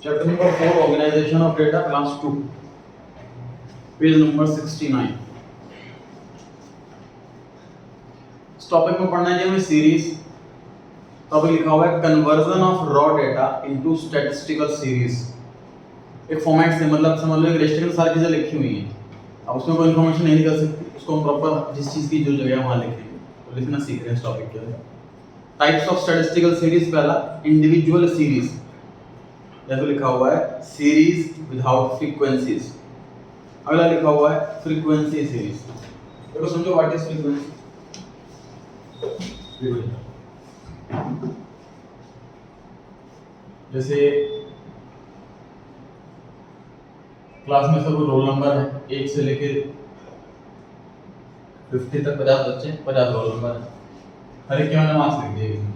Chapter number 4, Organization of Data, class 2, page number 69. इस topic में पढ़ना है हमें सीरीज। टॉपिक लिखा हुआ है conversion of raw data into statistical series. एक फॉर्मेट से मतलब समझ लो एक रजिस्टर में सारी चीजें लिखी हुई हैं, अब उसमें कोई इन्फॉर्मेशन नहीं निकल सकती, उसको हम प्रॉपर जिस चीज की जो जगह है वहां लिखेंगे। तो लिखना सीख रहे हैं इस टॉपिक के अंदर। टाइप्स ऑफ स्टैटिस्टिकल सीरीज, पहला इंडिविजुअल सीरीज, जैसे लिखा हुआ है सीरीज विदाउट फ्रीक्वेंसीज। अगला लिखा हुआ है फ्रीक्वेंसी सीरीज। देखो समझो व्हाट इज फ्रीक्वेंसी। जैसे क्लास में सब रोल नंबर है, 1 से लेके 50 तक 50 बच्चे, 50 रोल नंबर है। हर एक के मैंने मार्क्स लिख दिए।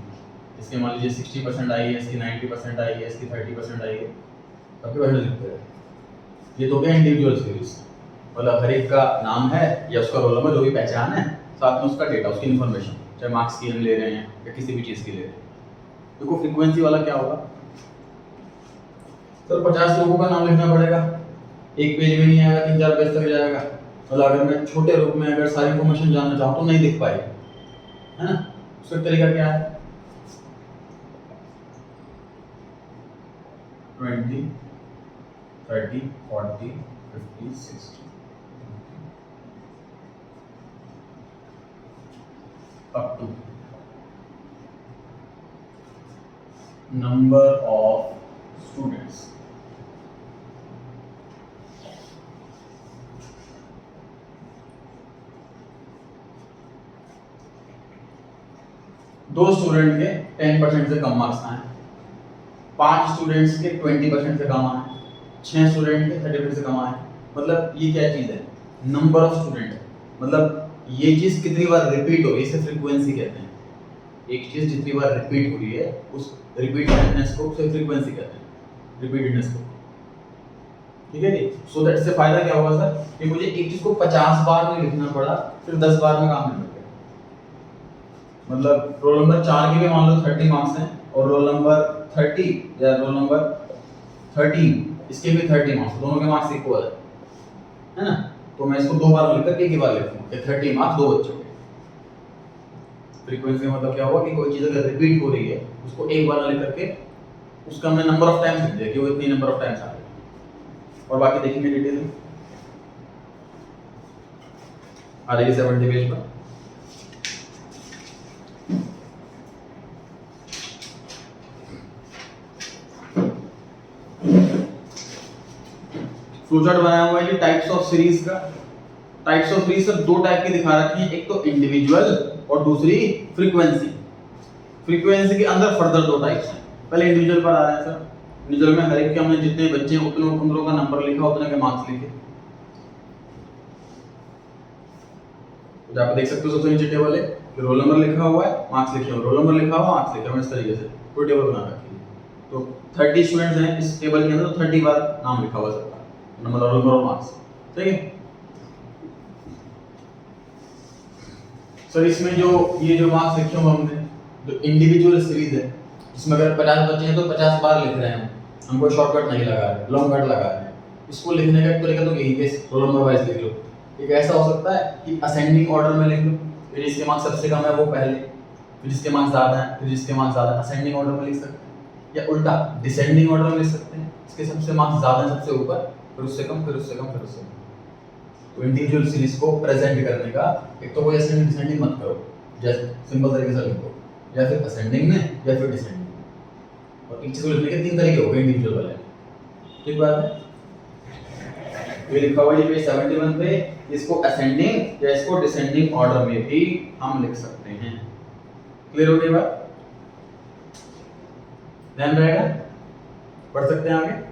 इसके मान लीजिए 60% आई है, इसकी 90% आई है, इसकी 30% आई है, सबके बारे में लिखते हैं। ये तो क्या इंडिविजुअल सीरीज, मतलब हर एक का नाम है या उसका रोल नंबर, जो भी पहचान है, साथ में उसका डेटा, उसकी इन्फॉर्मेशन, चाहे मार्क्स की हम ले रहे हैं या किसी भी चीज़ की ले रहे हैं। देखो फ्रीक्वेंसी वाला क्या होगा, सर 50 लोगों का नाम लिखना पड़ेगा, एक पेज में नहीं आएगा, 3-4 पेज तक जाएगा। मतलब अगर मैं छोटे रूप में अगर सारी इन्फॉर्मेशन जानना चाहूँ तो नहीं दिख पाएगी, है ना। उसका तरीका क्या है, 20, 30, 40, 50, 60 up to number of students। दो स्टूडेंट के 10% से कम मार्क्स आए, 5 स्टूडेंट्स के 20% से कम आए, 6 स्टूडेंट के 30% से कम आए। मतलब ये क्या चीज है, नंबर ऑफ स्टूडेंट। मतलब ये चीज कितनी बार रिपीट हो रही है, इसे फ्रीक्वेंसी कहते हैं। एक चीज जितनी बार रिपीट हो रही है उस रिपीटेडनेस को उसे फ्रीक्वेंसी कहते हैं, रिपीटेडनेस को। ठीक है जी। सो दैट से फायदा क्या होगा सर, कि मुझे एक चीज को 50 बार नहीं लिखना पड़ा, फिर 10 बार में काम नहीं हो गया। मतलब रोल नंबर 4 के भी मान लो 30 मार्क्स हैं और रोल नंबर 30 या रोल नंबर 13 इसके भी 30 मार्क्स, दोनों के मार्क्स इक्वल है ना। तो मैं इसको 2 बार लिख करके एक ही बार लिखूंगा कि 30 मार्क्स 2 बच्चों के। फ्रीक्वेंसी मतलब क्या होगा कि कोई चीज अगर रिपीट हो रही है उसको एक बार लिख करके उसका मैं नंबर ऑफ टाइम्स लिख दिया कि वो इतनी नंबर ऑफ टाइम्स आ रही है। और बाकी देखेंगे डिटेल में आ जाएगी 70 पेज पर। फ्लोचार्ट बनाया हुआ है ये टाइप्स ऑफ सीरीज का। Types of series sir 2 type की दिखा रखी है, एक तो इंडिविजुअल और दूसरी फ्रीक्वेंसी। फ्रीक्वेंसी के अंदर फर्दर 2 टाइप्स हैं। पहले इंडिविजुअल पर आ रहे हैं सर। इंडिविजुअल में हर एक के हमने जितने बच्चे हैं उतने उन का नंबर लिखा, उतने के मार्क्स लिखे। तो आप देख सकते हो सबसे नीचे टेबल है, रोल नंबर लिखा हुआ है, मार्क्स लिखे हुए, रोल नंबर लिखा हुआ, मार्क्स लिखे हुए, इस तरीके से पूरी टेबल बना रखी है। तो 30 स्टूडेंट्स हैं इस टेबल के अंदर, तो 30 बार नाम लिखा हुआ सबका, नंबर, रोल नंबर और मार्क्स। ठीक है सर। इसमें जो ये जो मार्क्स लिखे हुए हमने, जो इंडिविजुअल सीरीज है, इसमें अगर 50 बच्चे हैं तो 50 बार लिख रहे हैं हम कोई शॉर्टकट नहीं लगा रहे, लॉन्ग कट लगा रहे हैं। इसको लिखने का तरीका तो यही है, रोल नंबर वाइज लिख लो। एक ऐसा हो सकता है कि असेंडिंग ऑर्डर में लिख लो, फिर जिसके मार्क्स सबसे कम है वो पहले, फिर जिसके मार्क्स ज़्यादा है, फिर जिसके मार्क्स ज़्यादा, असेंडिंग ऑर्डर में लिख सकते हैं। या उल्टा डिसेंडिंग ऑर्डर में लिख सकते हैं, इसके सबसे मार्क्स ज़्यादा है सबसे ऊपर, फिर उससे कम, फिर उससे कम, फिर उससे कम। तो इंडिविजुअल सीरीज को प्रेजेंट करने का एक तो कोई असेंडिंग डिसेंडिंग मत करो, जैसे सिंपल तरीके से लिखो, या फिर असेंडिंग में या फिर डिसेंडिंग में। और एक चीज को लिखने के 3 तरीके हो गए इंडिविजुअल वाले। ठीक बात है। ये लिखा हुआ है पेज 71 पे, इसको असेंडिंग या इसको डिसेंडिंग ऑर्डर में भी हम लिख सकते हैं। क्लियर हो गई बात, ध्यान रहेगा। पढ़ सकते हैं आगे।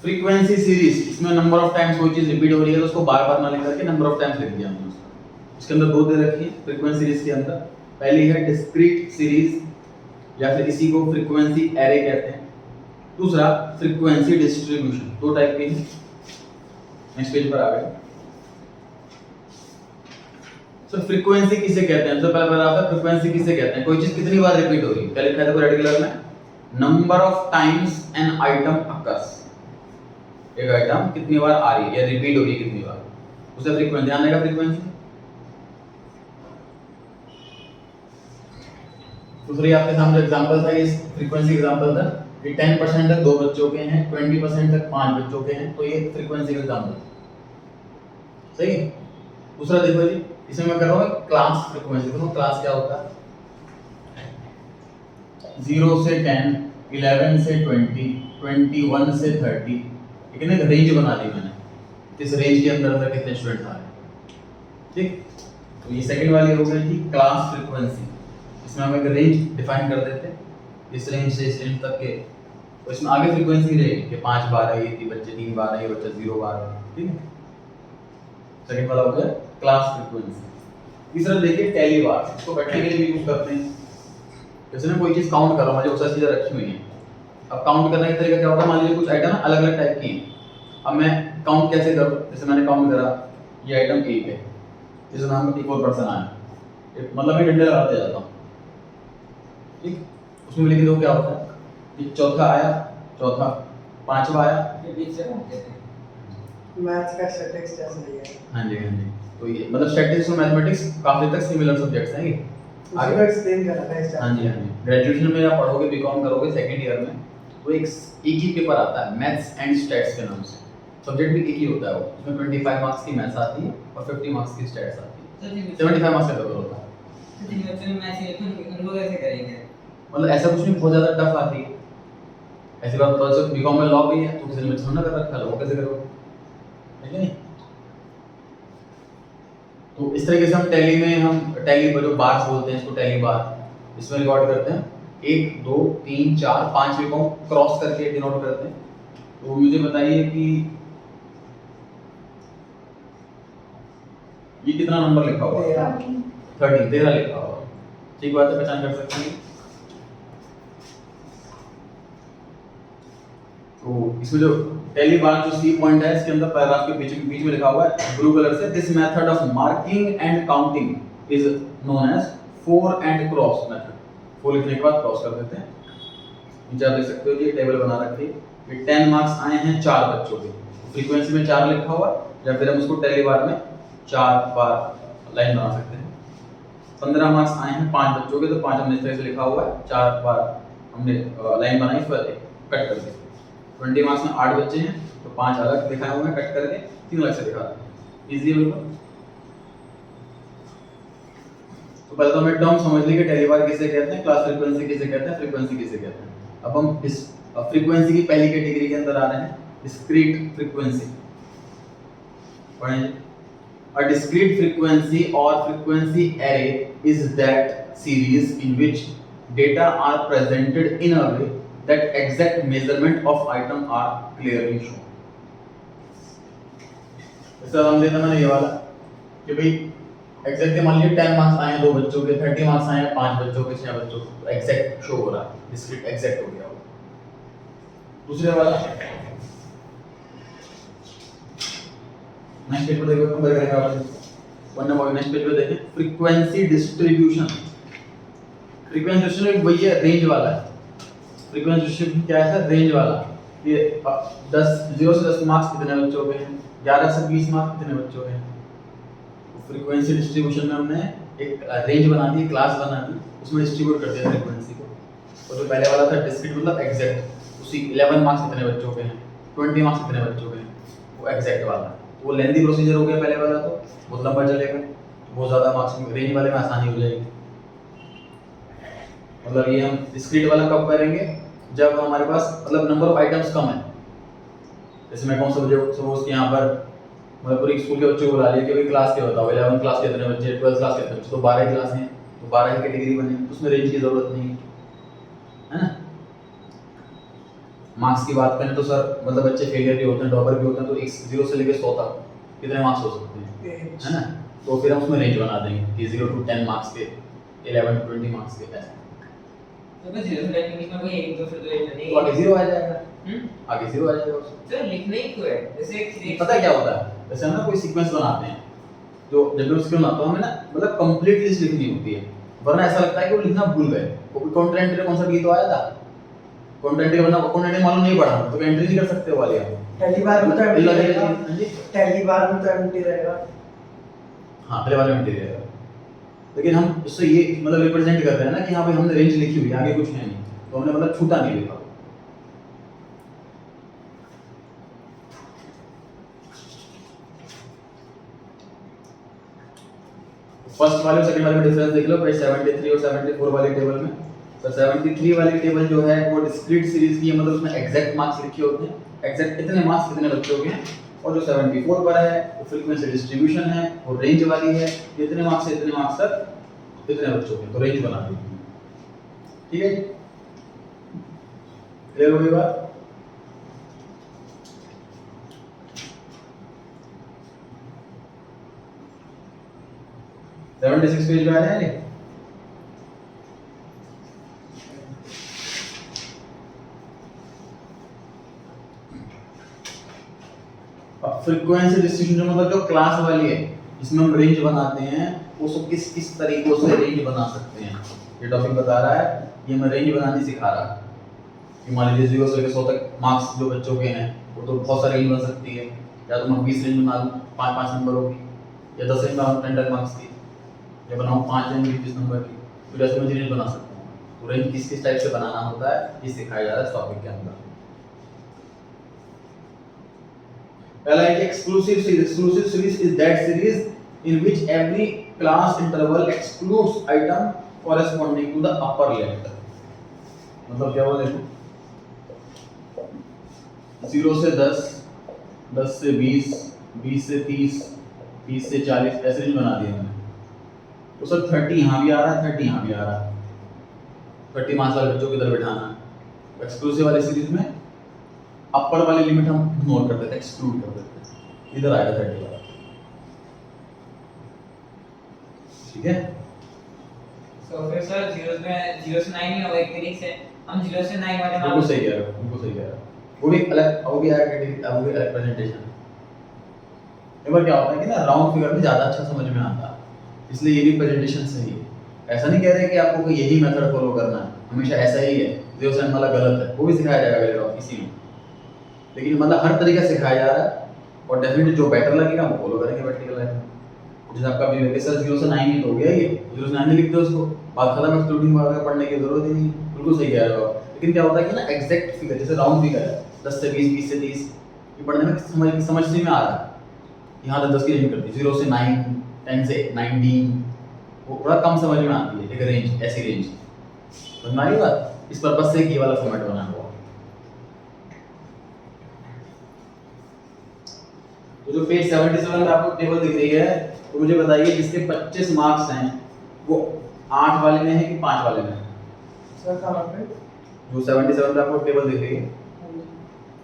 फ्रीक्वेंसी सीरीज, इसमें नंबर ऑफ टाइम्स कोई चीज रिपीट हो रही है तो उसको बार-बार ना लिख करके नंबर ऑफ टाइम्स लिख दिया हमने उसका। इसके अंदर 2 दे रखी है फ्रीक्वेंसी सीरीज के अंदर। पहली है डिस्क्रीट सीरीज या फिर इसी को फ्रीक्वेंसी एरे कहते हैं। दूसरा फ्रीक्वेंसी डिस्ट्रीब्यूशन। 2 टाइप की है। नेक्स्ट पेज पर आ गए। सर फ्रीक्वेंसी किसे कहते हैं, तो पहला पैराग्राफ है फ्रीक्वेंसी किसे कहते हैं, कोई चीज कितनी बार रिपीट हो रही है। क्या लिखा है देखो रेड कलर में, number of times an item occurs, एक आइटम कितनी बार आ रही है या रिपीट हो रही है कितनी बार, उसे फ्रीक्वेंसी, ध्यान देगा फ्रीक्वेंसी। दूसरी आपके सामने एग्जांपल था, इस फ्रीक्वेंसी एग्जांपल था कि 10% तक 2 बच्चों के हैं, 20% तक 5 बच्चों के हैं, तो ये फ्रीक्वेंसी का एग्जांपल सही है। दूसरा देखो जी, इसमें मैं कर रहा हूँ क्लास फ्रीक्वेंसी। देखो क्लास क्या होता है, 0 से 10, 11 से 20, 21 से 30, लेकिन एक रेंज बना दी मैंने, इस रेंज के अंदर अंदर कितने स्टूडेंट्स आ रहे हैं, ठीक। तो ये सेकंड वाली हो गई थी क्लास फ्रीक्वेंसी। इसमें हम एक रेंज डिफाइन कर देते हैं, इस रेंज से इस रेंज तक के, तो इसमें आगे फ्रीक्वेंसी रहेगी कि 5 बार आई थी बच्चे, 3 बार आई बच्चा, 0 बार, ठीक है। सेकंड वाला हो गया क्लास फ्रीक्वेंसी। तीसरा देखिए टेली बार, इसको बैठने के लिए भी यूज करते हैं। जैसे मैं कोई चीज काउंट कर रहा हूं, मुझे उसी चीज रखी हुई है, अब काउंट करने का तरीका क्या होता है, मान लीजिए कुछ आइटम अलग अलग टाइप की हैं, अब मैं काउंट कैसे करूं, जैसे मैंने काउंट करा ये आइटम 1 है, इस नाम में एक और पर्सन आया, मतलब मैं डंडे लगाते जाता हूं, ठीक। उसमें लिख दो क्या होता है, ये चौथा आया, चौथा, पांचवा आया, ये बीच से बात करते हैं मैथ्स का स्टैटिस्टिक्स जैसा नहीं है। हाँ जी हाँ जी, तो ये मतलब स्टैटिस्टिक्स और मैथमेटिक्स काफी तक सिमिलर सब्जेक्ट्स हैं ये। आगे का एक्सप्लेन कर रहा है इस हाँ जी हाँ जी, ग्रेजुएशन में आप पढ़ोगे, बीकॉम करोगे सेकंड ईयर में, तो एक ही पेपर आता है मैथ्स एंड स्टैट्स के नाम से, सब्जेक्ट भी एक ही होता है वो, उसमें 25 मार्क्स की मैथ्स आती है और 50 मार्क्स की स्टैट्स आती है, 75 मार्क्स का पेपर होता है। तो जिन बच्चों ने मैथ्स लिखा उनको कैसे करेंगे, मतलब ऐसा कुछ नहीं, बहुत ज्यादा टफ आती है ऐसी बात, तो जब बीकॉम में लॉ भी है तो किसी ने बच्चों ने कर रखा है, वो कैसे करोगे, है कि नहीं। तो इस तरीके से हम टैली में, हम टैली पर जो बार्स बोलते हैं इसको टैली बार, इसमें रिकॉर्ड करते हैं 1 2 3 4 5 को क्रॉस करके डिनोट करते हैं। तो मुझे बताइए कि ये कितना नंबर लिखा हुआ है, 13 लिखा हुआ है, ठीक बात है, पहचान कर सकते हैं। तो इसमें जो पहली बार जो सी पॉइंट है, इसके अंदर पैराग्राफ के बीच में लिखा हुआ है ब्लू कलर से, this method of marking and counting is known as four and cross method. Four लिखने के बाद क्रॉस कर देते हैं, नीचे आप देख सकते हो ये टेबल बना रखी है, ये 10 मार्क्स आए हैं 4 बच्चों के, फ्रीक्वेंसी में 4 लिखा हुआ है, या फिर हम उसको टेली बार में 4 बार लाइन बना सकते हैं। 15 मार्क्स आए हैं 5 बच्चों के, तो 5 हमने इस तरह से लिखा हुआ है, 4 बार हमने लाइन बनाई, फिर कट कर दी। 20 मार्क्स में 8 बच्चे हैं, तो 5 अलग दिखाए हुए हैं कट करके, 3 अलग से दिखा रहे हैं, इजी है बिल्कुल। तो पहले तो हमें टर्म समझ ली कि टेली बार किसे कहते हैं, क्लास फ्रीक्वेंसी किसे कहते हैं, फ्रीक्वेंसी किसे कहते हैं। अब हम इस फ्रीक्वेंसी की पहली कैटेगरी के अंदर आ रहे हैं, डिस्क्रीट फ्रीक्वेंसी। पढ़ें, a discrete frequency or frequency array is that series in which data are presented in a way that exact measurement of item are clearly shown। इसका नाम देना मैंने ये वाला कि भाई एग्जैक्ट मान लीजिए 10 मार्क्स आए 2 बच्चों के, 30 मार्क्स आए 5 बच्चों के, 6 बच्चों के, तो एग्जैक्ट शो हो रहा है, डिस्क्रीट एग्जैक्ट हो गया वो। दूसरे वाला नेक्स्ट पेज पे देखो, कंपेयर करेंगे आप वन नंबर नेक्स्ट पेज पे देखें, फ्रीक्वेंसी डिस्ट्रीब्यूशन। फ्रीक्वेंसी डिस्ट्रीब्यूशन वही है, रेंज वाला है। फ्रीक्वेंसी डिस्ट्रीब्यूशन क्या है सर, रेंज वाला। ये 10 0 से 10 मार्क्स कितने बच्चों के हैं, 11 से 20 मार्क्स कितने बच्चों के हैं। फ्रीक्वेंसी डिस्ट्रीब्यूशन में हमने एक रेंज बना दी, क्लास बना दी, उसमें डिस्ट्रीब्यूट कर दिया फ्रीक्वेंसी को। और जो पहले वाला था डिस्क्रीट मतलब एग्जैक्ट, उसी 11 मार्क्स कितने बच्चों के हैं, 20 मार्क्स कितने बच्चों के हैं, वो एग्जैक्ट वाला। वो लेंथी प्रोसीजर हो गया पहले वाला, तो बहुत लंबा चलेगा, बहुत ज़्यादा मार्क्स में, रेंज वाले में आसानी हो जाएगी। मतलब ये हम डिस्क्रीट वाला कब करेंगे, जब हमारे पास मतलब नंबर ऑफ आइटम्स कम है। जैसे मैं कौन सा सपोज कि यहाँ पर मतलब पूरी स्कूल के बच्चों को बुला लिया कि भाई क्लास के बताओ, 11 क्लास के कितने बच्चे, 12 क्लास के कितने बच्चे, तो 12 क्लास हैं, तो 12 की कैटेगरी बनेगी, उसमें रेंज की जरूरत नहीं है ना। मार्क्स की बात करें तो सर मतलब बच्चे फेलियर भी होते हैं, टॉपर भी होते हैं, तो 0 से लेकर 100 तक कितने मार्क्स हो सकते हैं, है ना। तो फिर हम उसमें रेंज बना देंगे कि 0 to 10 मार्क्स के, 11 to 20 मार्क्स के, ऐसे। तो बस 0 से लेकर इसमें कोई 1 2 फिर 2 नहीं, तो आगे 0 आ जाएगा, आगे 0 आ जाएगा उसमें। सर लिखने ही क्यों है, जैसे पता है क्या होता है, जैसे हम ना कोई सीक्वेंस बनाते हैं, तो जब भी उसके बनाते हो हमें ना मतलब कंप्लीट लिस्ट लिखनी होती है, वरना ऐसा लगता है कि वो लिखना भूल गए। कोई कॉन्ट्रेंट कॉन्सेप्ट ये तो आया था, कंटेंट का बंदा कंटेंट मालूम नहीं पड़ा तो एंट्री नहीं कर सकते वो वाले आप। पहली बार में तो एम्प्टी रहेगा। हाँ जी, पहली बार में तो एम्प्टी रहेगा। हाँ पहले वाले में एंट्री रहेगा, लेकिन हम उससे ये मतलब रिप्रेजेंट कर रहे हैं ना कि हाँ भाई हमने रेंज लिखी हुई है, आगे कुछ है नहीं, तो हमने मतलब छूटा नहीं लिखा। फर्स्ट वाले और सेकंड वाले में डिफरेंस देख लो भाई 73 और 74 वाले टेबल में। तो 73 वाली टेबल जो है वो डिस्क्रीट सीरीज की है, मतलब उसमें एग्जैक्ट मार्क्स लिखे होते हैं, एग्जैक्ट कितने मार्क्स कितने बच्चों के हैं। और जो 74 पर है वो फ्रीक्वेंसी डिस्ट्रीब्यूशन है और रेंज वाली है, कितने मार्क्स से इतने मार्क्स तक इतने बच्चों के, तो रेंज बना दी। ठीक है, क्लियर हो गई बात? सेवेंटी सिक्स पेज पे आ रहे हैं। फ्रीक्वेंसी डिस्ट्रीब्यूशन मतलब जो क्लास वाली है इसमें हम रेंज बनाते हैं, उसको किस किस तरीकों से रेंज बना सकते हैं, ये टॉपिक बता रहा है, ये मैं रेंज बनानी सिखा रहा है। कि मान लीजिए 0 से लेकर 100 तक मार्क्स जो बच्चों के हैं वो तो बहुत सारी रेंज बन सकती है, या तो मैं 20 रेंज बना लूँ 5-5 नंबरों की, या 10 रेंज बनाऊँ 10 मार्क्स की, या बनाऊँ 5 रेंज 20 नंबर की, तो जैसे मैं रेंज बना सकता हूँ। तो रेंज किस किस टाइप से बनाना होता है ये सिखाया जा रहा है इस टॉपिक के अंदर। पहला है कि exclusive series is that series in which every class interval excludes item corresponding to the upper limit. मतलब क्या बोले, 0 से 10, 10 से 20, 20 से 30, 30 से 40 ऐसे रेंज बना दिया मैंने। तो सर 30 यहाँ भी आ रहा है, 30 यहाँ भी आ रहा है, 30 मार्क्स वाले बच्चों को इधर बिठाना है। एक्सक्लूसिव वाली सीरीज में अपर वाली लिमिट हम इग्नोर कर देते हैं, एक्सक्लूड कर देते हैं, इधर आएगा 30 वाला। ठीक है, तो फिर सर 0 से 9 में होगा एक तरीके से हम 0 से 9 वाले बिल्कुल सही कह रहे हो, बिल्कुल सही कह रहे हो। वो भी अलग, वो भी अलग कैटेगरी, वो भी अलग प्रेजेंटेशन है। एक बार क्या होता है कि ना राउंड फिगर में ज्यादा अच्छा समझ में आता है, इसलिए ये भी प्रेजेंटेशन सही है। ऐसा नहीं कह रहे कि आपको कोई यही मेथड फॉलो करना है, हमेशा ऐसा ही है, 0 से 9 वाला गलत है, वो भी सिखाया जाएगा अगले टॉपिक इसी में। लेकिन मतलब हर तरीका सिखाया जा रहा है और डेफिनेटली जो बेटर लगेगा वो फॉलो करेंगे प्रैक्टिकल लाइफ में। जैसे आपका भी है सर 0 से 9 ही तो हो गया, ये 0 से 9 लिख दो उसको, बात खत्म, एक्सक्लूडिंग वगैरह पढ़ने की जरूरत ही नहीं। बिल्कुल सही कह रहे हो आप। लेकिन क्या होता है कि ना एग्जैक्ट फिगर जैसे राउंड फिगर है 10 से 20, 20 से 30, ये पढ़ने में समझ में आ रहा है। यहाँ तक 10 की रेंज करती है, 0 से 9, 10 से 19, वो थोड़ा कम समझ में आती है, एक रेंज, ऐसी रेंज। समझ में आ रही बात? इस पर्पस से ये वाला फॉर्मेट बना हुआ। तो जो पेज 77 में आपको टेबल दिख रही है, तो मुझे बताइए जिसके 25 मार्क्स हैं वो 8 वाले में है कि 5 वाले में है? सर कहाँ पे? जो 77 में आपको टेबल दिख रही है,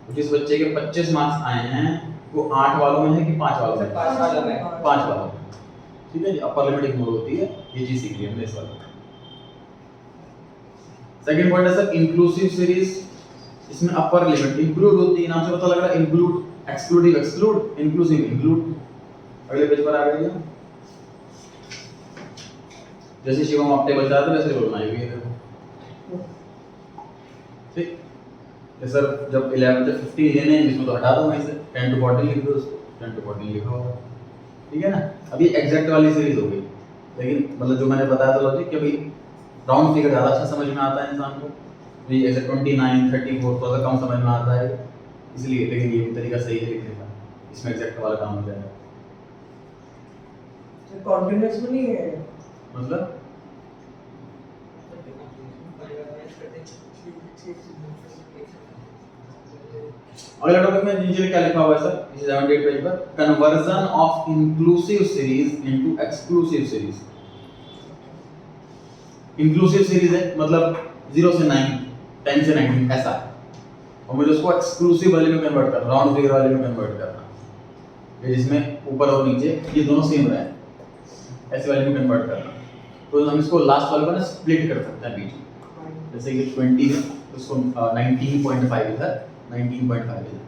तो जिस बच्चे के 25 मार्क्स आए हैं वो 8 वालों में है कि 5 वालों में? 5 वालों में। 5 वालों में। ठीक है जी, अपर लिमिट इग्नोर होती है, ये चीज सीख लिया हमने इस वाले। सेकंड पॉइंट है सर इंक्लूसिव सीरीज, इसमें अपर लिमिट इंक्लूड होती है, नाम से पता लग रहा है इंक्लूड, एक्सक्लूडिव एक्सक्लूड, इंक्लूसिव इंक्लूड। अगले पेज पर आ गए हैं, जैसे शिवम आप टेबल चाहते वैसे टेबल बनाई हुई है देखो। ठीक है सर, जब 11 से 15 लेने हैं इसमें तो हटा दो वहीं से, 10 to 14 लिख दो उसको, 10 to 14 लिखा होगा। ठीक है ना, अभी एग्जैक्ट वाली सीरीज हो गई, लेकिन मतलब जो मैंने बताया था लॉजिक कि भाई राउंड फिगर ज़्यादा अच्छा समझ में आता है इंसान को, तो ये ऐसे 29, 34 थोड़ा सा कम समझ में आता है इसलिए, लेकिन ये भी तरीका सही है लिखने का, इसमें एग्जैक्ट वाला काम हो जाएगा। कॉन्टिन्यूअस में नहीं है मतलब अगला टॉपिक में नीचे क्या लिखा हुआ है सर, इस 78 पेज पर, conversion of inclusive series into exclusive series. Inclusive series है मतलब 0 से 9, 10 से 19 ऐसा, और मुझे उसको एक्सक्लूसिव वाले में कन्वर्ट करना, राउंड फिगर वाले में कन्वर्ट करना, ये जिसमें ऊपर और नीचे ये दोनों सेम रहे, ऐसे वाले में कन्वर्ट करना। तो हम इसको लास्ट वाले को ना स्प्लिट कर सकते हैं बीच में, जैसे ये 20 है उसको 19.5 इधर, 19.5 इधर,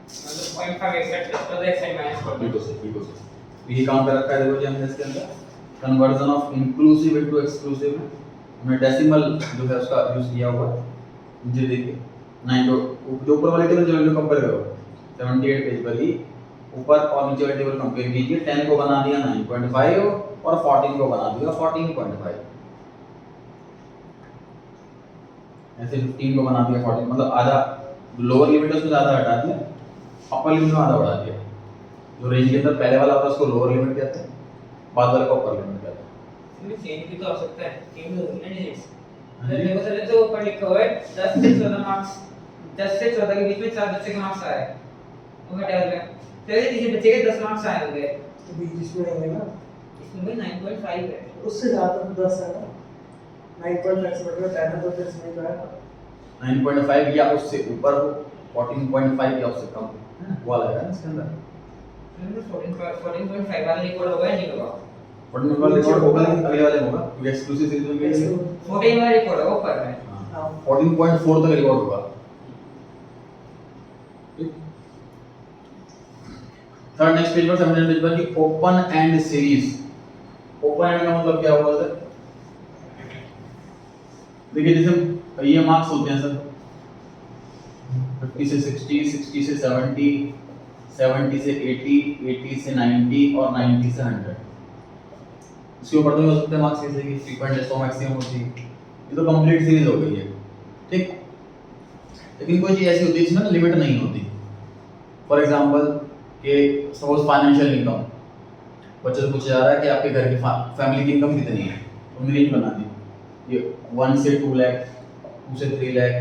मतलब 0.5 एक्सेप्ट तो एक साइड माइनस कर दो। बिल्कुल सही। ये काम कर रखा है देखो जी हमने इसके अंदर, conversion of inclusive into exclusive, हमने डेसिमल जो है उसका यूज किया हुआ है, मुझे देखिए 9 जो ऊपर वाले टेबल जो कंपेयर करो 78 पेज पर ही ऊपर और नीचे वाले टेबल कंपेयर कीजिए। 10 को बना दिया 9.5 और 14 को बना दिया 14.5, ऐसे 15 को बना दिया 14, मतलब आधा लोअर लिमिट है उसको ज़्यादा हटा दिया, अपर लिमिट में आधा बढ़ा दिया। जो रेंज के अंदर पहले वाला होता है उसको लोअर लिमिट कहते हैं, बाद वाले को अपर लिमिट कहते हैं। इसमें चेंज भी तो हो सकता है, चेंज होगी ना डिजिट्स। हाँ जी। देखो सर जो ऊपर लिखा हुआ है 10 से 14 मार्क्स, 10 से 14 के बीच में 4 बच्चे के मार्क्स आए उनका टेबल में, तो ये किसी बच्चे के 10 मार्क्स आए होंगे, तो बीच में रहेंगे ना, इसमें भी 9.5 है। उससे ज़्यादा तो 10 है ना, 9.5 से बढ़कर 10 है तो फिर इसमें जो है ना 9.5 या उससे ऊपर हो, 14.5 या उससे कम वो वाला है ना इसके अंदर। इसमें 14.5 वाला रिकॉर्ड होगा या नहीं होगा? 14 वाला रिकॉर्ड होगा लेकिन अगले वाले में होगा क्योंकि एक्सक्लूसिव सीरीज में के लिए 14 वाला रिकॉर्ड होगा ऊपर में। हाँ 14.4 तक रिकॉर्ड होगा। थर्ड नेक्स्ट पेज पर 17 पेज पर कि open and series. Open and का मतलब क्या हुआ सर? देखिए जैसे ये मार्क्स होते हैं सर 50 से 60, 60 से 70, 70 से 80, 80 से 90 और 90 से 100। इसके ऊपर तो नहीं हो सकते मार्क्स कैसे कि 3.1 मैक्सिमम होती है। ये तो कंप्लीट सीरीज हो गई है, ठीक। लेकिन कोई चीज ऐसी होती है जिसमें ना लिमिट नहीं होती। फॉर एग्जांपल कि सपोज फाइनेंशियल इनकम, बच्चे से पूछा जा रहा है कि आपके घर की फैमिली की इनकम कितनी है, तो हमने रेंज बना दी, ये 1 से 2 लाख, 2 से 3 लाख,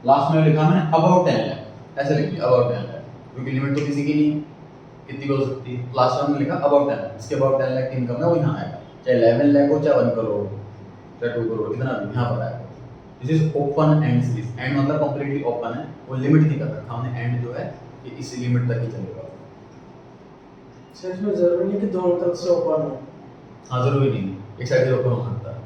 लास्ट में लिखा मैंने अबाउट 10 लाख, ऐसे लिख दिया अबाउट 10 लाख, क्योंकि लिमिट तो किसी की नहीं, कितनी को हो सकती है। लास्ट में हमने लिखा अबाउट 10 लाख, इसके अबाउट 10 लाख की इनकम है वो यहाँ आएगा, चाहे 11 लाख हो, चाहे 1 करोड़, चाहे 2 करोड़, कितना भी यहाँ पर आएगा। This is open and series. And मतलब कंप्लीटली ओपन है, वो लिमिट नहीं कर रखा हमने, एंड जो है ये इस लिमिट तक ही चलेगा। सर इसमें जरूरी नहीं कि दोनों तरफ से ओपन हो। हाँ जरूरी नहीं, एक साइड से ओपन हो सकता है,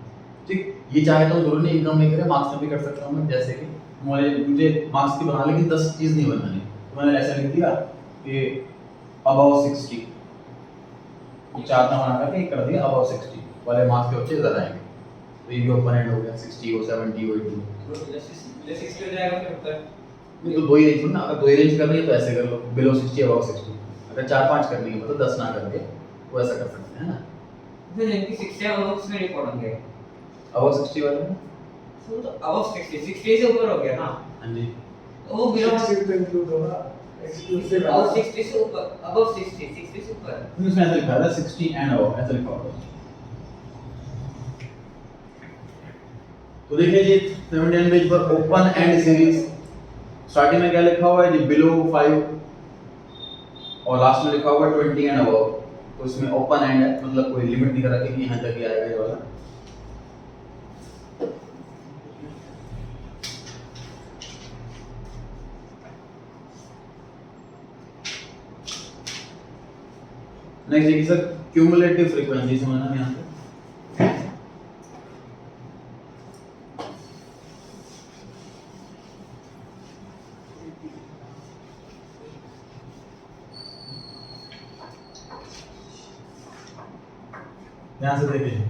ठीक। ये चाहे तो जरूरी नहीं इनकम नहीं करे, मार्क्स में भी कर सकता हूँ मैं, जैसे कि मुझे मार्क्स की बना लेकिन 10 चीज़ नहीं बनानी, तो मैंने ऐसा लिख दिया कि अबाउ 60, चार ना बना करके कर दिया अबाउ 60 वाले मार्क्स के बच्चे ज़्यादा आएंगे, तो ये भी ओपन एंड हो गया। 60 हो, 70 हो, 80 जो 60 हो जाएगा फिर ऊपर। नहीं तो दो ही रेंज ना, अगर दो ही रेंज करनी है तो ऐसे कर लो, बिलो 60 अबाउ 60। अगर 4-5 करनी है मतलब 10 ना करके तो ऐसा कर सकते हैं ना। फिर जिनकी 60 है वो उसमें रिकॉर्ड होंगे, अबाउ 60 वाले तो अबव 60 से ऊपर हो गया ना, हाँ जी, तो वो बिलो 60 तो इंक्लूड होगा, एक्सक्लूसिव अबव 60 से ऊपर, अबव 60 से ऊपर। इसमें ऐसा लिखा था 60 एंड अबाउ, ऐसा लिखा होगा। तो देखिए जी 79 पेज पर ओपन एंड सीरीज, स्टार्टिंग में क्या लिखा हुआ है जी बिलो 5 और लास्ट में लिखा हुआ है 20 एंड अबव, तो इसमें ओपन एंड है, मतलब कोई लिमिट नहीं कर रखी कि यहाँ तक ही आएगा ये वाला। नेक्स्ट देखिए सर क्यूमुलेटिव फ्रीक्वेंसी, समझना यहाँ पे ध्यान से देखिए।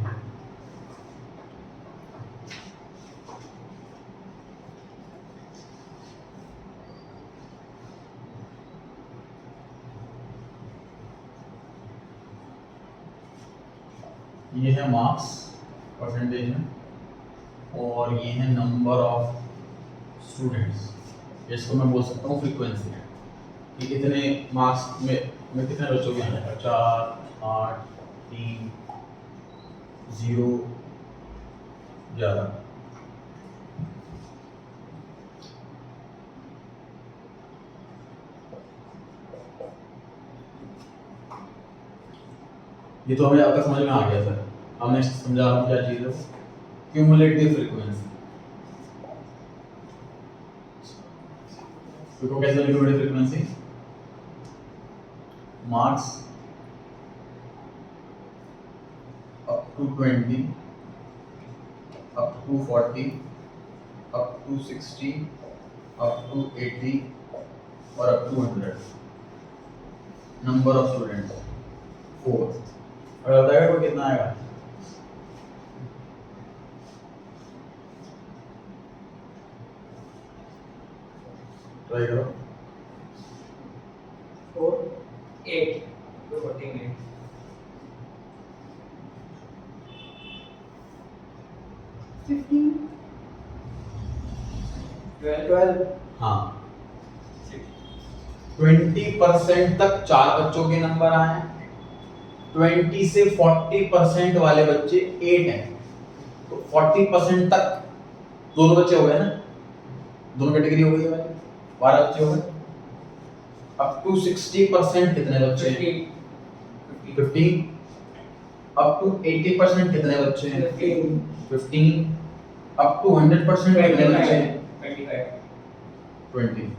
ये है मार्क्स परसेंटेज में, और ये है नंबर ऑफ स्टूडेंट्स, इसको मैं बोल सकता हूँ फ्रीक्वेंसी, कि कितने मार्क्स में कितने बच्चों के आए, 4, 8, 3, 0, ज़्यादा। ये तो हमें आपका समझ में आ गया सर। अब नेक्स्ट समझा रहा हूँ क्या चीज़ है, क्यूमुलेटिव फ्रीक्वेंसी। देखो कैसे cumulative frequency, marks up to 20, up to 40, up to 60, up to 80 और up to 100। Number of students 4। और बताएगा कोई कितना आएगा? ट्राई करो 4 8 तो 40 मिनट 15 12 12 हाँ 20% तक 4 बच्चों के नंबर आए हैं, 20 से 40% वाले बच्चे 8 हैं, तो 40% तक दोनों बच्चे हो गए ना, दोनों कैटेगरी हो गई है भाई, 12 बच्चे हो गए। अप टू 60% कितने बच्चे हैं? 15। अप टू 80% कितने बच्चे हैं? 15। अप टू 100% कितने बच्चे हैं? 20।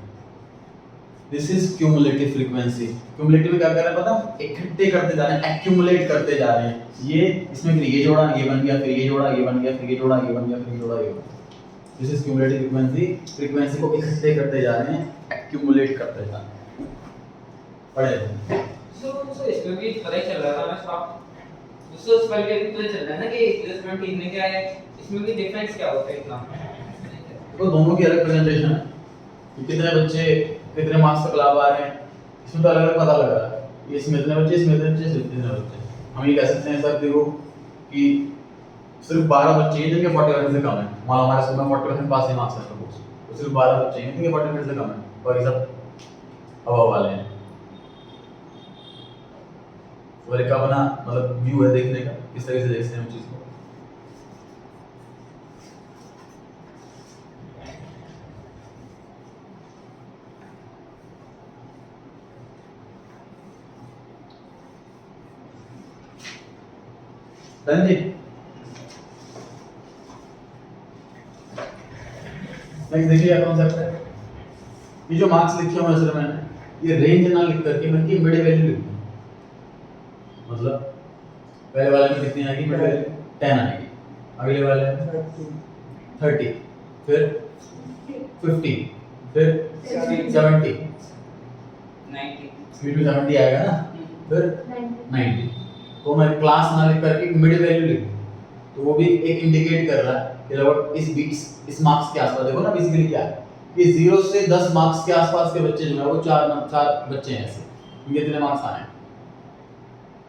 This is cumulative frequency. Cumulative में क्या कर रहे हैं पता? इकट्ठे करते जा रहे हैं, एक्यूमुलेट करते जा रहे हैं। ये इसमें फिर ये जोड़ा, ये बन गया, फिर ये जोड़ा, ये बन गया, फिर ये जोड़ा, ये बन गया, फिर ये जोड़ा, ये बन गया। This is cumulative frequency. Frequency को इकट्ठे करते जा रहे हैं, एक्यूमुलेट करते जा रहे हैं। पढ़े सो इसमें भी पता ही चल रहा था मैं साहब दूसरे स्पेल के भी पता चल रहा है ना कि रिप्लेसमेंट टीम में क्या है, इसमें भी डिफरेंस क्या होता है इतना। तो दोनों की अलग प्रेजेंटेशन है कि कितने बच्चे कितने मार्क्स तक ला पा रहे हैं, इसमें तो अलग अलग पता लग रहा है। ये इसमें इतने बच्चे, इसमें इतने बच्चे, इसमें इतने बच्चे। हम ये कह सकते हैं सर देखो कि सिर्फ 12 बच्चे हैं जिनके 40% से कम है। मान लो हमारे स्कूल में 40% पास ही मार्क्स है सपोज, तो सिर्फ 12 बच्चे हैं जिनके 40% से कम है और ये सब अबव वाले हैं। और एक अपना मतलब व्यू है देखने का, किस तरह से देखते हैं हम चीज को। डन जी। नेक्स्ट देखिए क्या कॉन्सेप्ट है। ये जो मार्क्स लिखे हुए हैं सर मैंने, ये रेंज ना लिख करके मैं इनकी मिड वैल्यू लिख दूं। मतलब पहले वाले में कितनी आएगी मिड वैल्यू? 10 आएगी। अगले वाले में 30, फिर 50, फिर 70, 90 स्पीड में 70 आएगा ना, फिर 90। तो मैं क्लास ना लिख करके मिड वैल्यू लिख दूं, तो वो भी एक इंडिकेट कर रहा है कि लगभग इस मार्क्स के आसपास। देखो ना बेसिकली क्या है कि 0 से 10 मार्क्स के आसपास के बच्चे जो है वो चार बच्चे हैं ऐसे, इनके कितने मार्क्स आए हैं।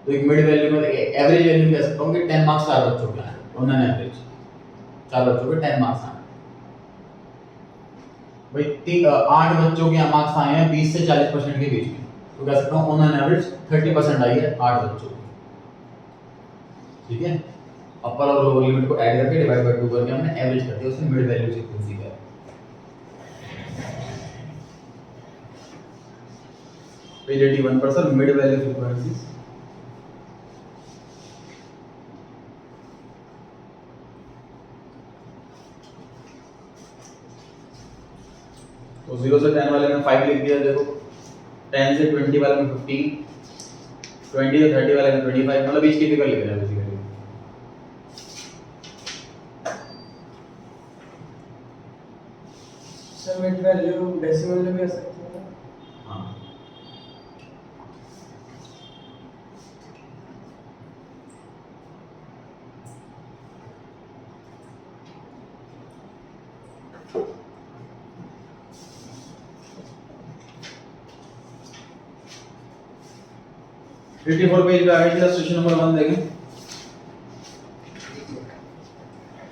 तो एक मिड वैल्यू में एवरेज वैल्यू कह सकता हूँ कि 10 मार्क्स 4 बच्चों के आए, उन्होंने एवरेज 4 बच्चों के 10 मार्क्स आए। भाई 8 बच्चों के मार्क्स आए हैं 20 से 40% के बीच में, तो कह सकता हूँ ऑन एन एवरेज 30% आई है 8 बच्चों की। ठीक है, अपर और लोअर लिमिट को ऐड करके डिवाइड बाय 2 करके हमने एवरेज कर दिया, उससे मिड वैल्यू फ्रीक्वेंसी का। पेज 81 पर सर मिड वैल्यू फ्रीक्वेंसी। तो 0 से 10 वाले में 5 लिख दिया। देखो 10 से 20 वाले में 15, 20 से 30 वाले में 25, मतलब बीच की फिगर लिख रहे हैं basically. Sir mid value decimal में भी आ सकती है ना? हाँ, पेज पे आगे इलस्ट्रेशन नंबर 1 देखें।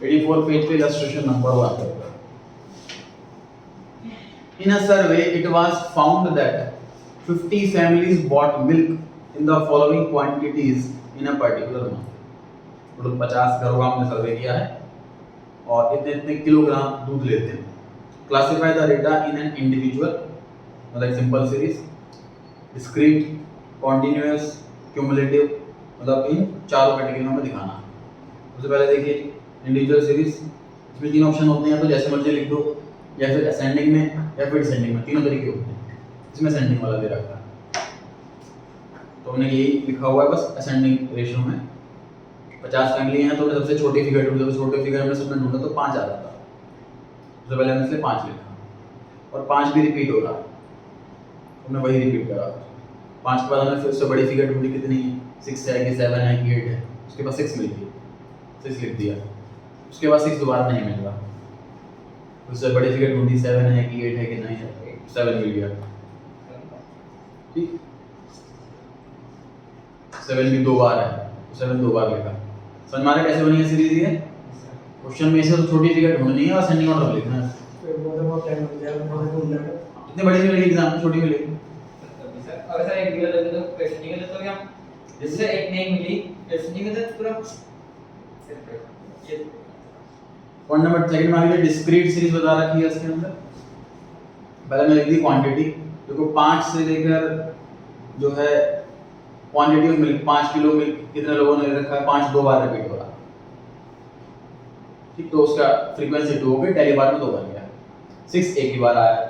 84 पेज पे illustration number 1। In a survey, it was found that 50 families bought milk in the following quantities in a particular month. मतलब 50 घरों का हमने सर्वे किया है और इतने इतने किलोग्राम दूध लेते हैं। Classify the data in an individual, मतलब simple series, discrete, continuous, cumulative, मतलब इन चारों कैटेगरियों में दिखाना। सबसे पहले देखिए इंडिविजुअल सीरीज, इसमें 3 ऑप्शन होते हैं, तो जैसे मर्जी लिख दो, या फिर असेंडिंग में या फिर डिसेंडिंग में, तीनों तरीके होते हैं। इसमें असेंडिंग वाला दे रखा है, तो हमने यही लिखा हुआ है बस असेंडिंग रेशियो में। 50 फैमिली हैं तो हमने सबसे छोटी फिगर ढूंढी, तो छोटे फिगर हमने सबने ढूंढा तो 5 आ रहा था। सबसे पहले हमने इसलिए 5 लिखा और 5 भी रिपीट हो रहा है, हमने वही रिपीट करा। 5 के बाद हमने फिर उससे बड़ी फिगर ढूंढी, कितनी है, 6 है कि 7 है कि 8 है, उसके बाद 6 मिल गई, 6 लिख दिया। उसके बाद 6 दोबारा नहीं मिल रहा, उससे बड़ी फिगर ढूंढी, 7 है कि 8 है कि 9 है, 7 मिल गया, ठीक। 7 भी 2 बार है, 7 2 बार लिखा। समझ में आ रहा है कैसे बनी है सीरीज ये? क्वेश्चन में से तो छोटी फिगर ढूंढनी है और असेंडिंग ऑर्डर लिखना है। फिर वो तो बहुत टाइम लग जाएगा, बहुत घूम जाएगा। इतनी बड़ी नहीं मिलेगी एग्जाम में, छोटी मिलेगी। अगर सर एक वीडियो लगे तो क्वेश्चन नहीं करते तो क्या जिससे एक नहीं मिली क्वेश्चन नहीं करते पूरा ये पॉइंट नंबर सेकंड में आगे डिस्क्रीट सीरीज बता रखी है इसके अंदर। पहले मैं लिख दी क्वांटिटी, देखो 5 से लेकर जो है quantity of milk 5 kilo milk कितने लोगों ने ले रखा है, 5 2 बार रिपीट हो रहा, ठीक। तो उसका फ्रीक्वेंसी 2 हो गई, डेली बार में 2 बन गया। 6 एक ही बार आया।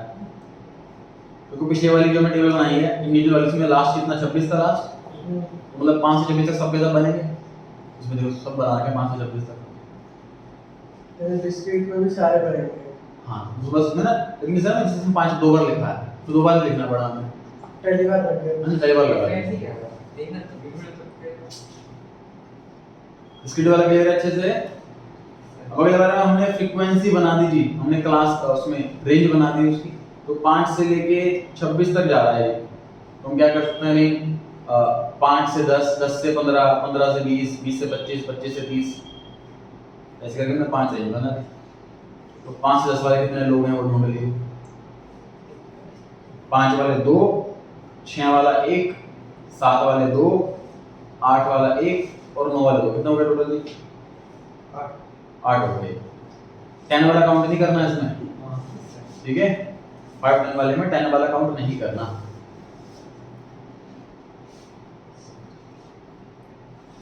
देखो पिछले वाली जो मैं टेबल बनाई है, इंडिविजुअल वाली में लास्ट कितना 26 था लास्ट, तो मतलब 5 से 26 तक सब के सब बनेंगे। इसमें देखो सब बना के 5 से 26 तक। मैंने डिस्क्रीट में भी सारे बनेंगे। हाँ तो बस मैं ना, लेकिन सर मैं जिसमें 5 2 बार लिखा है तो 2 बार लिखना पड़ा हमें, पहली बार लग गया। मैंने कई बार लगा है। ऐसे क्या देखना तो वीडियो तो स्किड वाला क्लियर है अच्छे से। अब अगले बार में हमने फ्रीक्वेंसी बना दी जी, हमने क्लास उसमें रेंज बना दी उसकी, तो 5 से लेके 26 तक जा रहा है। तो हम क्या कर सकते हैं, रेंज 5 से 10, 10 से 15, 15 से 20, 20 से 25, 25 से 30, ऐसे करके हमने 5 रेंज बना दी। तो 5 से 10 वाले कितने लोग हैं वो ढूंढ लिए। 5 वाले 2, 6 वाला 1, 7 वाले 2, 8 वाला 1 और 9 वाले 2, कितना हो गया टोटल जी? 8 हो गए। 10 वाला काउंट नहीं करना है इसमें, ठीक है। 5 10 वाले में 10 वाला काउंट नहीं करना।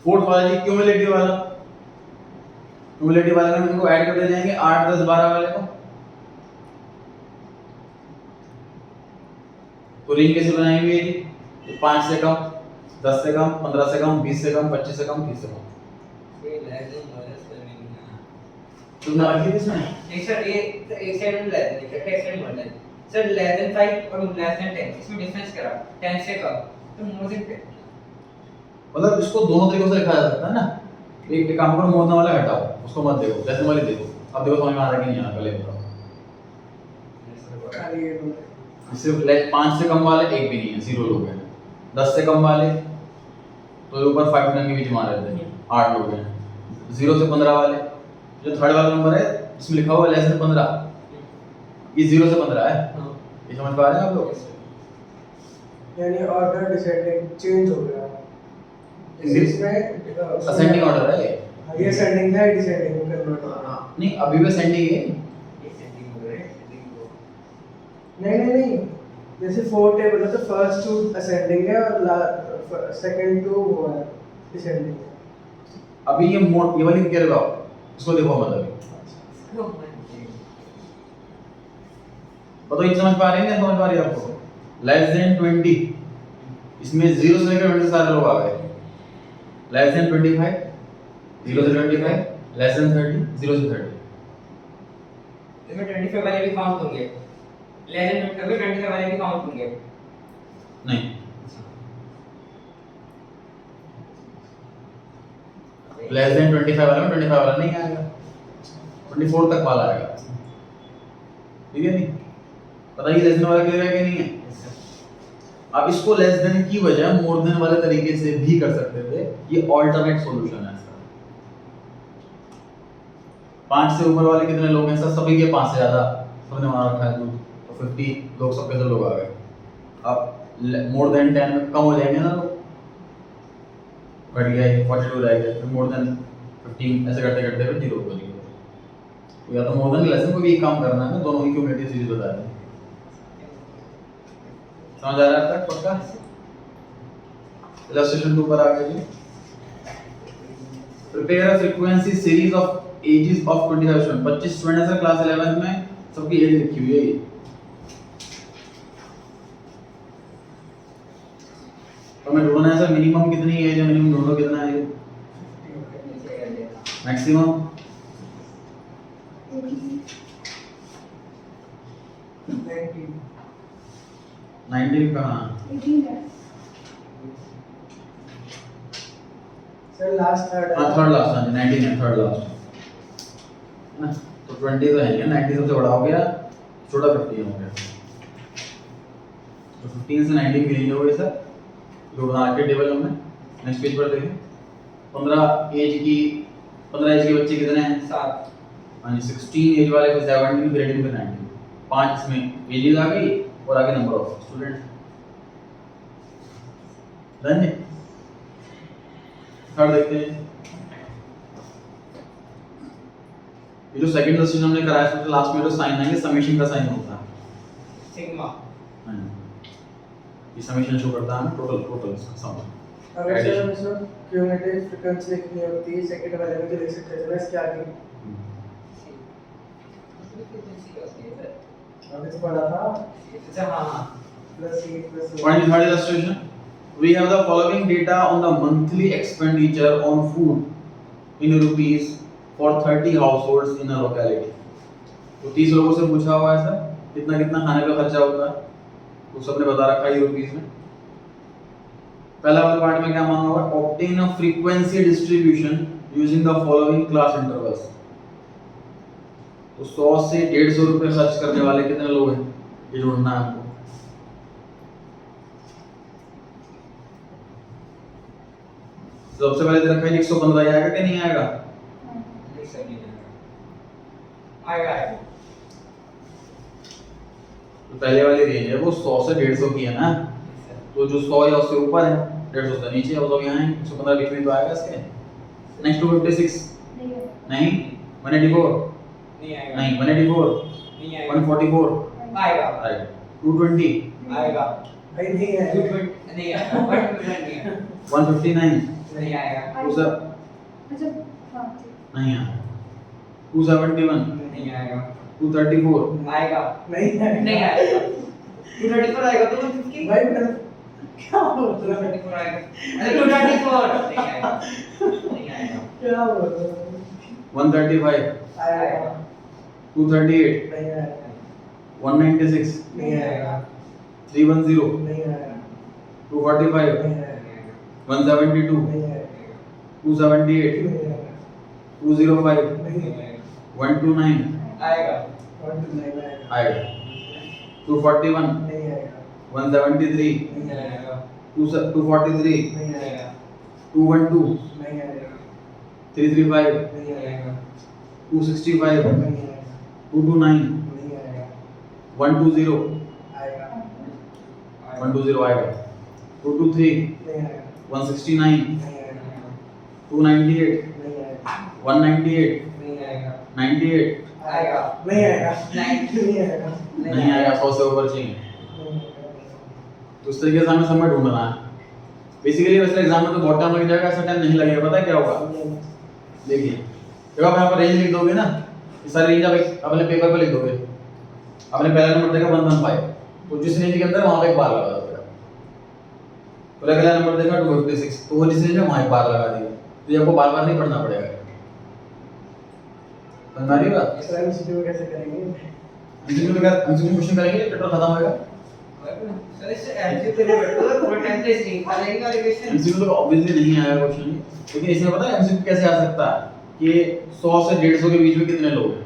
4th वाला जी क्यूमुलेटिव वाला, क्यूमुलेटिव वाले में इनको ऐड करते जाएंगे 8 10 12 वाले को। तो रेंज कैसे बनाएंगे जी? 5 से कम, 10 से कम, 15 से कम, 20 से कम, 25 से कम, 30 से कम। ये लेजन वायरस करने में तुमने रखी इसमें नहीं सर, ये एक साइड में लेजन है, एक साइड में लेजन सर। लेजन 5 और लेजन 10 इसमें डिफरेंस करा 10 से कम तो मोर देन 10, मतलब इसको दोनों तरीकों से लिखा जा सकता है ना। एक काम करो, मोड़ने वाला हटाओ, उसको मत देखो, जैसे वाली देखो। अब देखो समझ में आ रहा है कि नहीं आ रहा, पहले बताओ। खाली ये बोले। सिर्फ 5 से कम वाले एक भी नहीं है, 0 लोग हैं। 10 से कम वाले तो ऊपर 5 10 के बीच में आ रहे थे, 8 लोग हैं। 0 से 15 वाले, जो थर्ड वाला नंबर है इसमें लिखा हुआ है लेस देन 15, ये 0 से 15 है। ये समझ पा रहे हैं आप लोग? यानी ऑर्डर डिसेंडिंग चेंज हो गया। इसमें असेंडिंग ऑर्डर है ये। हाँ, ये सेंडिंग था, डिसेंडिंग में कन्वर्ट हो गया। नहीं अभी भी असेंडिंग है। ये सेटिंग हो रहा है, सेटिंग को नहीं जैसे 4 टेबल है तो फर्स्ट टू असेंडिंग है और सेकंड टू वो है डिसेंडिंग है। अभी ये मोड ये वाली क्या लगाओ, इसको देखो मतलब बताओ, ये समझ पा रहे हैं क्या? समझ पा रही है आपको? लेस देन 20, इसमें 0 से लेकर 20 से सारे लोग आ गए। लेस देन 25, 0 से 25, लेस देन 30, 0 से 30। इसमें 25 वाले भी काउंट होंगे, लेजन में कभी 25 वाले भी काउंट होंगे नहीं, लेस देन 25 वाला में 25 वाला नहीं आएगा, 24 तक वाला आएगा, ठीक है? नहीं बताइए लेस देन वाला क्लियर है कि नहीं है? अब इसको लेस देन की वजह मोर देन वाले तरीके से भी कर सकते थे, ये अल्टरनेट सॉल्यूशन है इसका। 5 से ऊपर वाले कितने लोग हैं सर? सभी के 5 से ज्यादा सबने मार रखा है, तो 50 लोग, सबके सब लोग आ गए। अब मोर देन 10 में कम हो जाएंगे ना लोग, घट गया, 42 रह गया, फिर मोर देन 15, ऐसे करते करते फिर 0 हो गया। तो या तो मोर देन लेस देन, कोई भी एक काम करना है ना, दोनों ही क्यूमुलेटिव सीरीज बता दें। समझ आ रहा है तक पक्का? इलस्ट्रेशन 2 पर आ गए जी। Prepare a frequency series of ages of 25 student. 25 student है सर क्लास 11 में, सबकी एज लिखी हुई है ये। तो हमें ढूंढना है सर मिनिमम कितनी एज है, मिनिमम ढूंढो कितना है, मैक्सिमम 19 कहाँ? 18 है। सर लास्ट थर्ड हाँ थर्ड लास्ट, हाँ 19 है थर्ड लास्ट, है ना? तो 20 तो है नहीं, 90 सबसे बड़ा हो गया, छोटा 50 हो गया। तो 15 से 19 की रेंज हो गई सर, जो बना के टेबल हमने। नेक्स्ट पेज पर देखें, 15 एज के बच्चे कितने हैं? 7 यानी 16 एज वाले को 17 ग्रेडिंग पे 19, 5 इसमें एजेस आ गई और आगे नंबर ऑफ स्टूडेंट्स। डन है। थर्ड देखते हैं, ये जो सेकंड डिसीजन हमने कराया सबसे लास्ट में जो साइन आएंगे समेशन का साइन होता है, सिग्मा। ये समेशन शो करता है टोटल इसका सम। अगर सर हमें सर क्यूमुलेटिव फ्रीक्वेंसी लिखनी होती है सेकंड वाले में तो लिख सकते हैं ना इसके आगे। अभी तो पढ़ा था अच्छा हाँ plus e plus Point third illustration. We have the following data on the monthly expenditure on food in rupees for 30 households in a locality. तो 30 लोगों से पूछा हुआ है सर कितना कितना खाने का खर्चा होता है, तो सबने बता रखा है रुपीस में। पहला वाला पार्ट में क्या मांगा हुआ है? Obtain a frequency distribution using the following class intervals. तो 100 से 150 रुपए खर्च करने वाले कितने लोग हैं, ये ढूंढना है हमको। सबसे पहले दे रखा है 115 आएगा कि नहीं आएगा? नहीं सर नहीं आएगा आएगा। तो पहले वाली रेंज है वो 100 से 150 की है ना, तो जो 100 या उससे ऊपर है 150 से नीचे है वो सब यहाँ है, 115 बीच में तो आएगा इसके। नेक्स्ट 256 नहीं, 184 नहीं आएगा नहीं, 184 नहीं आएगा 144 आएगा आएगा, 220 आएगा भाई नहीं है 220 नहीं आएगा 159 नहीं आएगा उसे अच्छा हाँ नहीं आएगा, 271 नहीं आएगा 234 आएगा नहीं है नहीं आएगा 234 आएगा 250 भाई मतलब क्या बोल रहा है 234 आएगा अरे 234 नहीं आएगा नहीं आएगा क्या बोल रहा है 135 आएगा 238 नहीं आएगा 196 नहीं आएगा 310 नहीं आएगा 245 नहीं आएगा 172 नहीं आएगा 278 नहीं आएगा 205 नहीं 129 आएगा 129 आएगा 241 नहीं आएगा 173 नहीं आएगा 243 नहीं आएगा 212 नहीं आएगा 335 नहीं आएगा 265 नहीं आएगा 229 नहीं आएगा 120 आएगा 120 आएगा 223 नहीं आएगा 169 नहीं आएगा 298 नहीं आएगा 198 नहीं आएगा 98 आएगा नहीं आएगा नहीं नहीं आएगा नहीं आएगा, 100 से ऊपर चाहिए। तो उस तरीके से हमें समय ढूंढना है। बेसिकली वैसे एग्जाम में तो बहुत टाइम लग जाएगा, ऐसा टाइम नहीं लगेगा। पता है क्या होगा, देखिए जब आप यहाँ पर रेंज लिख दोगे ना, ये सारी रेंज आप अपने पेपर पे लिख दोगे। आपने पहला नंबर देखा 115, तो जिस रेंज के अंदर वहां पे एक बार लगा दोगे। फिर अगला नंबर देखा 256, तो वो जिस रेंज में वहां एक बार लगा दिया, तो ये आपको बार बार नहीं पढ़ना पड़ेगा। समझ आ रही है बात? सर एमसीक्यू कैसे करेंगे? एमसीक्यू क्वेश्चन करेंगे, चैप्टर खत्म होगा। सर इससे एमसीक्यू के लिए बैठो थोड़ा टाइम से नहीं करेंगे रिवीजन एमसीक्यू तो ऑब्वियसली नहीं आएगा क्वेश्चन, लेकिन इसमें पता है एमसीक्यू कैसे आ सकता है कि 100 से 150 के बीच में कितने लोग हैं,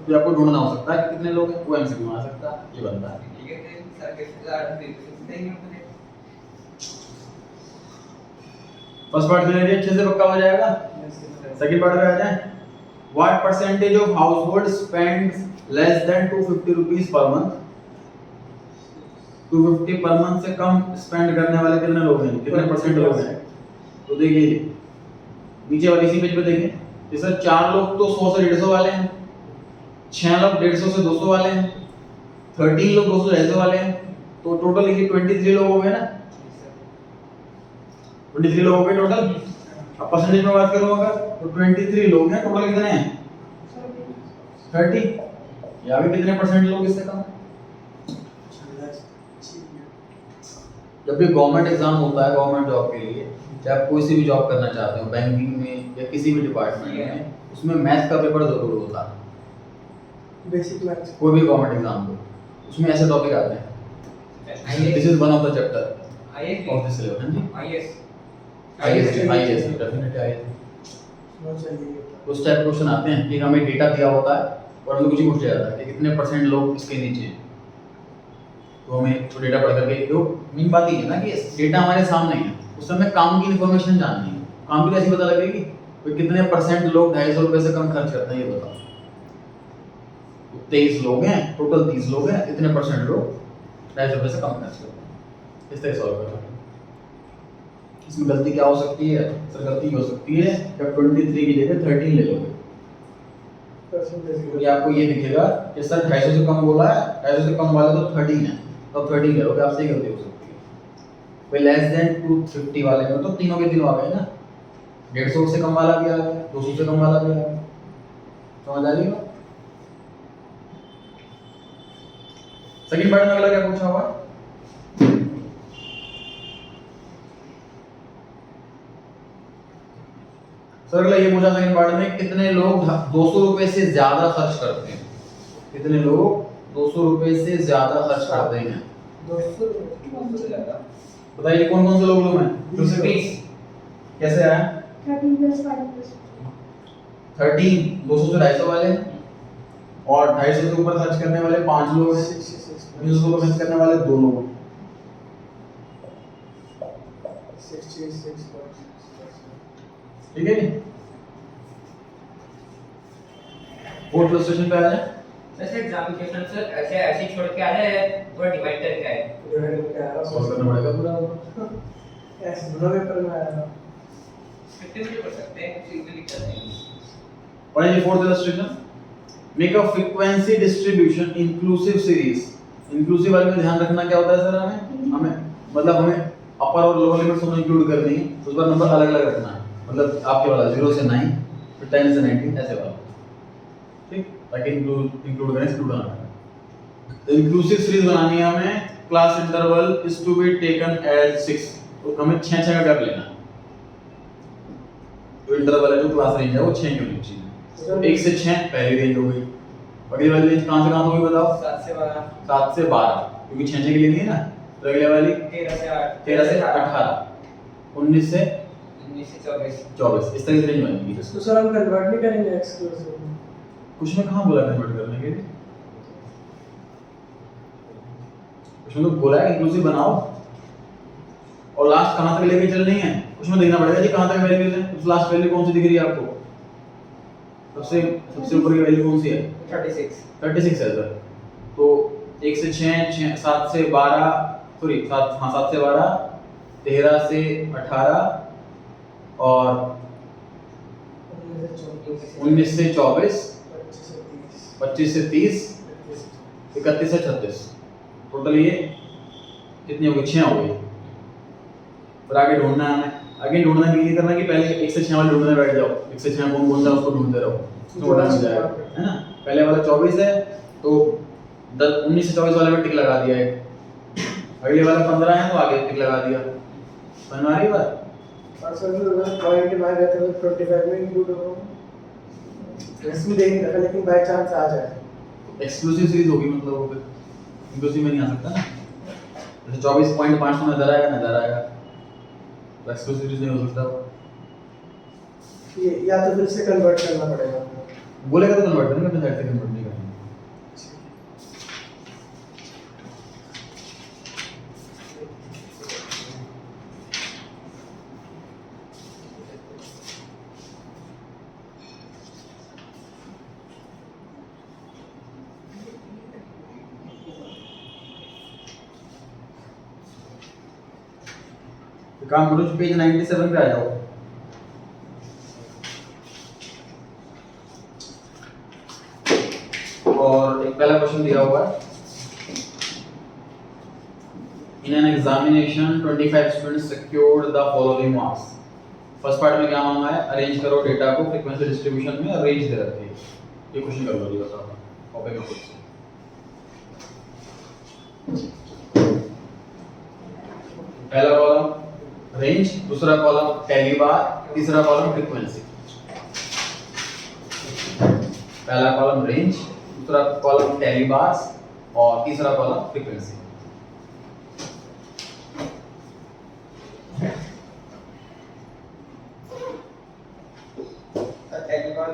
तो आपको ढूंढना हो सकता है कि कितने लोग हैं, वो एमसीक्यू में आ सकता है। ये बनता है। ठीक है सर के साथ देंगे अपने फर्स्ट पार्ट क्लियर अच्छे से पक्का हो जाएगा। सेकंड पार्ट पे आ जाए। What percentage of household spends less than 250 rupees per month? 250 per month से कम स्पेंड करने वाले कितने लोग हैं, कितने परसेंट लोग हैं? तो देखिए नीचे वाली इसी पेज पे देखिए, ये सर 4 लोग तो 100 से 150 वाले हैं, 6 लोग 150 से 200 वाले हैं, 13 लोग 200 से 250 वाले हैं, तो टोटल ये 23 लोग हो गए ना। 23 लोग हो गए टोटल। अब परसेंटेज में बात करूंगा तो 23 लोग हैं, टोटल कितने हैं 30। या भी कितने परसेंट लोग इससे कम? जब भी गवर्नमेंट एग्जाम होता है गवर्नमेंट जॉब के लिए, चाहे आप कोई सी भी जॉब करना चाहते हो बैंकिंग में या किसी भी डिपार्टमेंट में, उसमें मैथ का पेपर जरूर होता है। बेसिक मैथ्स कोई भी गवर्नमेंट एग्जाम हो उसमें ऐसे टॉपिक आते हैं। This is one of the chapter IAS of this syllabus. हां जी आईएएस आईएएस डेफिनेटली आईएएस। समझ चाहिए। उस टाइप क्वेश्चन आते हैं कि हमें डेटा दिया होता है और हमें कुछ ही पूछा जाता है कि कितने परसेंट लोग इसके नीचे हैं। तो हमें तो डेटा पढ़ करके जो मेन बात ये है ना कि डेटा हमारे सामने है, उस समय काम की इन्फॉर्मेशन जाननी है। काम की कैसे पता लगेगी? तो कितने परसेंट लोग 250 रुपए से कम खर्च करते हैं ये बताओ। 23 लोग हैं, टोटल 30 लोग हैं, इतने परसेंट लोग 250 रुपए से कम खर्च करते हैं। इस तरह सॉल्व करना है। इसमें गलती क्या हो सकती है? सर गलती हो सकती है कि आप 23 की जगह 13 ले लोगे, क्योंकि आपको ये दिखेगा कि सर 250 से कम बोला है, 250 से कम वाला तो 13 है, तो 13 ले लोगे। आपसे गलती हो सकती है। भाई लेस देन 250 वाले में तो तीनों के तीनों आ गए ना, 150 से कम वाला भी आ गया, 200 से कम वाला भी आ गया। समझ आ रही है? सेकंड पार्ट में अगला क्या पूछा हुआ है? सर अगला ये पूछा सेकंड पार्ट में, कितने लोग 200 रुपए से ज्यादा खर्च करते हैं? कितने लोग 200 रुपए से ज्यादा खर्च करते हैं? 200 से ज्यादा बताइए कौन कौन से लोग हैं? 220 कैसे आया? 13 + 5 + 13 200 से 250 वाले हैं, और 250 से ऊपर खर्च करने वाले 5 लोग हैं, 200 रुपए खर्च करने वाले 2 लोग हैं। 66 ठीक है नहीं? और इलस्ट्रेशन पे आ जाए। वैसे एग्जाम के क्वेश्चन सर ऐसे ऐसे छोड़ के आ जाए, थोड़ा डिवाइड करके आए। सॉल्व करना पड़ेगा पूरा। ऐसे दोनों पेपर में आया। 50 में पढ़ सकते हैं, कुछ इजीली कर देंगे। पढ़िए fourth illustration. Make a frequency distribution inclusive series. Inclusive वाले में ध्यान रखना क्या होता है सर? हमें मतलब हमें अपर और लोअर लिमिट दोनों इंक्लूड करनी है, उस बार नंबर अलग अलग रखना है। मतलब आपके वाला 0 से 9, फिर 10 से 19 ऐसे वाला, ठीक? ताकि इंक्लूड करें, एक्सक्लूड ना करें। इंक्लूसिव सीरीज बनानी है हमें। Class interval is to be taken as 6, तो हमें 6 का कर लेना। जो इंटरवल है, जो क्लास रेंज है वो 6 की होनी चाहिए। 1 से 6 पहली रेंज हो गई। अगली वाली रेंज कहां से कहां होगी बताओ? 7 से 12 7 से 12, क्योंकि 6 के लिए नहीं है ना। तो अगले वाली 13 से 8 13 से 18, 19 से 19 से 24 24, इस तरह से रेंज बनेगी। इसको सर हम कन्वर्ट नहीं करेंगे एक्सक्लूसिव में। कुछ में कहां बोला कन्वर्ट करने के लिए? कुछ में तो बोला है इंक्लूसिव बनाओ, और लास्ट कहां तक लेके चलनी है उसमें देखना पड़ेगा जी कहां तक वैल्यूज है। उस लास्ट वैल्यू कौन सी दिख रही है आपको? सबसे ऊपर की वैल्यू कौन सी है? 36 है सर। तो 1 से 6, 7 से 12, सॉरी 7 से 12, 13 से 18 और 19 से 24, 25 से 30, 31 से 36, टोटल ये कितनी हो गई? 6 हो गई। फिर आगे ढूंढना है हमें। आगे ढूंढना के लिए करना कि पहले 1 से 6 वाले ढूंढने बैठ जाओ। 1 से 6 कौन कौन सा उसको ढूंढते रहो, तो बड़ा हो जाएगा, है ना? पहले वाला 24 है, तो 19 से 24 वाले में टिक लगा दिया है। अगले वाला 15 है, तो आगे टिक लगा दिया। समझ में आ रही है बात? और सर अगर पॉइंट में रहते हैं तो 25 में इंक्लूड होगा। इसमें देख रखा, लेकिन बाय चांस आ जाए एक्सक्लूसिव सीरीज होगी, मतलब वो फिर इंक्लूसिव में नहीं आ सकता ना। जैसे 24.5 में नजर आएगा, तो एक्सक्लूसिव सीरीज नहीं हो सकता वो। ये या तो फिर से कन्वर्ट करना पड़ेगा। बोलेगा तो कन्वर्ट करेंगे, अपने साइड से कन्वर्ट नहीं करेंगे। तो काम करो, पेज 97 पे आ जाओ। और एक पहला क्वेश्चन दिया हुआ है, in an examination 25 students secured the following marks. First part में क्या मांगा है? अरेंज करो डेटा को फ्रीक्वेंसी डिस्ट्रीब्यूशन में, अरेंज दे रखी है। ये क्वेश्चन कर लो जी, बताओ कॉपी में खुद से। पहला कॉलम रेंज, दूसरा कॉलम टैली बार, तीसरा कॉलम फ्रीक्वेंसी। पहला कॉलम रेंज, दूसरा कॉलम टैली बार्स और तीसरा कॉलम फ्रीक्वेंसी।